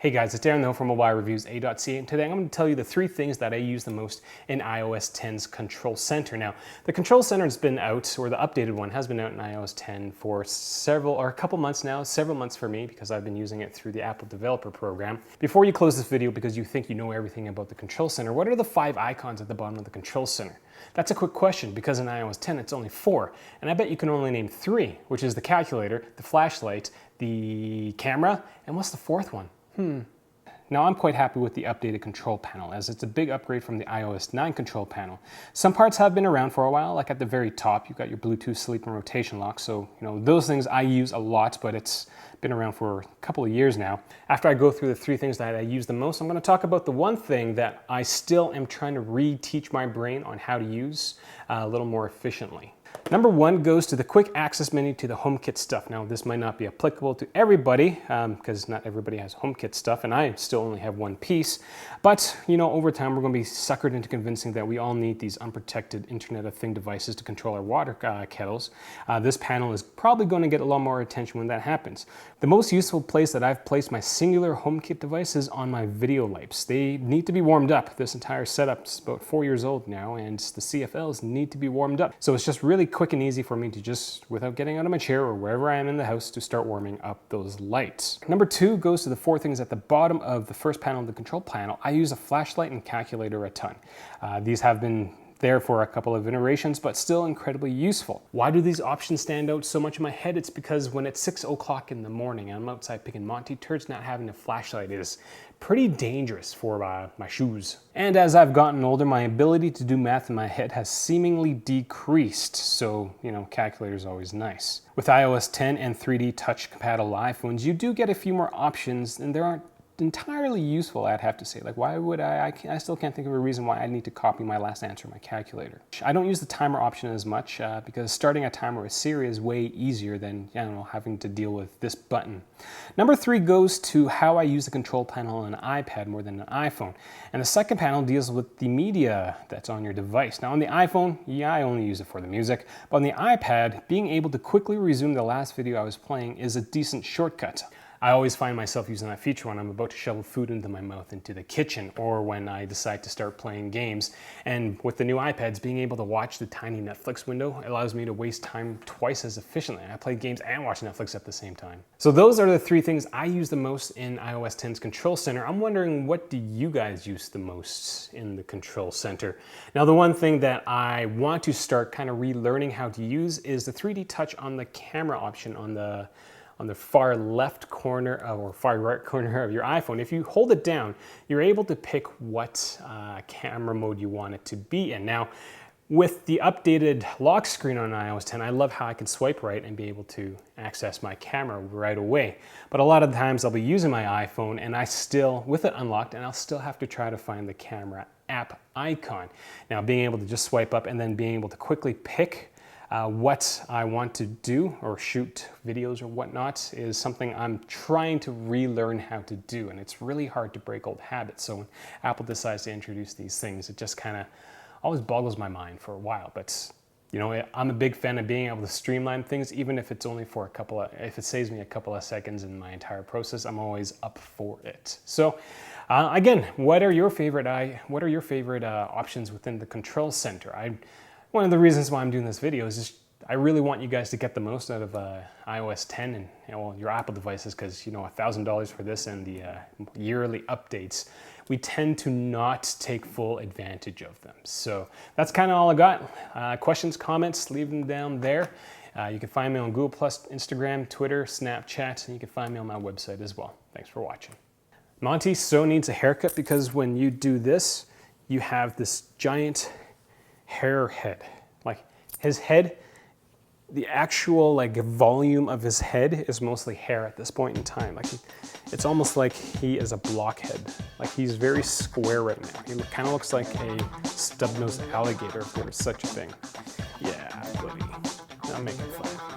Hey guys, it's Darren from mobilereviews.ca, and today I'm going to tell you the 3 things that I use the most in iOS 10's Control Center. Now, the Control Center has been out, or the updated one has been out in iOS 10 for a couple months now, several months for me, because I've been using it through the Apple Developer Program. Before you close this video, because you think you know everything about the Control Center, what are the 5 icons at the bottom of the Control Center? That's a quick question, because in iOS 10 it's only 4, and I bet you can only name 3, which is the calculator, the flashlight, the camera, and what's the 4th one? Now I'm quite happy with the updated control panel, as it's a big upgrade from the iOS 9 control panel. Some parts have been around for a while, like at the very top you've got your Bluetooth sleep and rotation lock, so those things I use a lot, but it's been around for a couple of years now. After I go through the 3 things that I use the most, I'm going to talk about the one thing that I still am trying to reteach my brain on how to use a little more efficiently. Number 1 goes to the quick access menu to the HomeKit stuff. Now this might not be applicable to everybody because not everybody has HomeKit stuff, and I still only have one piece. But over time we're going to be suckered into convincing that we all need these unprotected Internet of Things devices to control our water kettles. This panel is probably going to get a lot more attention when that happens. The most useful place that I've placed my singular HomeKit device is on my video lights. They need to be warmed up. This entire setup is about 4 years old now, and the CFLs need to be warmed up. So it's just really quick and easy for me to just, without getting out of my chair or wherever I am in the house, to start warming up those lights. Number 2 goes to the 4 things at the bottom of the first panel of the control panel. I use a flashlight and calculator a ton. These have been there for a couple of iterations, but still incredibly useful. Why do these options stand out so much in my head? It's because when it's 6 o'clock in the morning and I'm outside picking Monty turds, not having a flashlight is pretty dangerous for my shoes. And as I've gotten older, my ability to do math in my head has seemingly decreased, so calculator is always nice. With iOS 10 and 3D touch compatible iPhones, you do get a few more options, and there aren't entirely useful, I'd have to say. Like, why would I still can't think of a reason why I need to copy my last answer in my calculator. I don't use the timer option as much because starting a timer with Siri is way easier than having to deal with this button. Number 3 goes to how I use the control panel on an iPad more than an iPhone. And the second panel deals with the media that's on your device. Now on the iPhone, yeah, I only use it for the music, but on the iPad, being able to quickly resume the last video I was playing is a decent shortcut. I always find myself using that feature when I'm about to shovel food into my mouth into the kitchen, or when I decide to start playing games. And with the new iPads, being able to watch the tiny Netflix window allows me to waste time twice as efficiently. I play games and watch Netflix at the same time. So those are the 3 things I use the most in iOS 10's Control Center. I'm wondering, what do you guys use the most in the Control Center? Now, the one thing that I want to start kind of relearning how to use is the 3D touch on the camera option on the far left corner or far right corner of your iPhone. If you hold it down, you're able to pick what camera mode you want it to be in. Now, with the updated lock screen on iOS 10, I love how I can swipe right and be able to access my camera right away. But a lot of the times I'll be using my iPhone and with it unlocked, and I'll still have to try to find the camera app icon. Now, being able to just swipe up and then being able to quickly pick what I want to do or shoot videos or whatnot is something I'm trying to relearn how to do, and it's really hard to break old habits. So when Apple decides to introduce these things, it just kind of always boggles my mind for a while. But I'm a big fan of being able to streamline things, even if it's only for if it saves me a couple of seconds in my entire process, I'm always up for it. So again, what are your favorite options within the Control Center? One of the reasons why I'm doing this video is just I really want you guys to get the most out of iOS 10 and your Apple devices, because $1,000 for this and the yearly updates, we tend to not take full advantage of them. So that's kind of all I got. Questions, comments, leave them down there. You can find me on Google+, Instagram, Twitter, Snapchat, and you can find me on my website as well. Thanks for watching. Monty so needs a haircut, because when you do this, you have this giant hair head. Like, his head, the actual volume of his head is mostly hair at this point in time. Like, it's almost like he is a blockhead. Like, he's very square right now. He kind of looks like a stub-nosed alligator, if there was such a thing. Yeah, buddy. I'm making fun.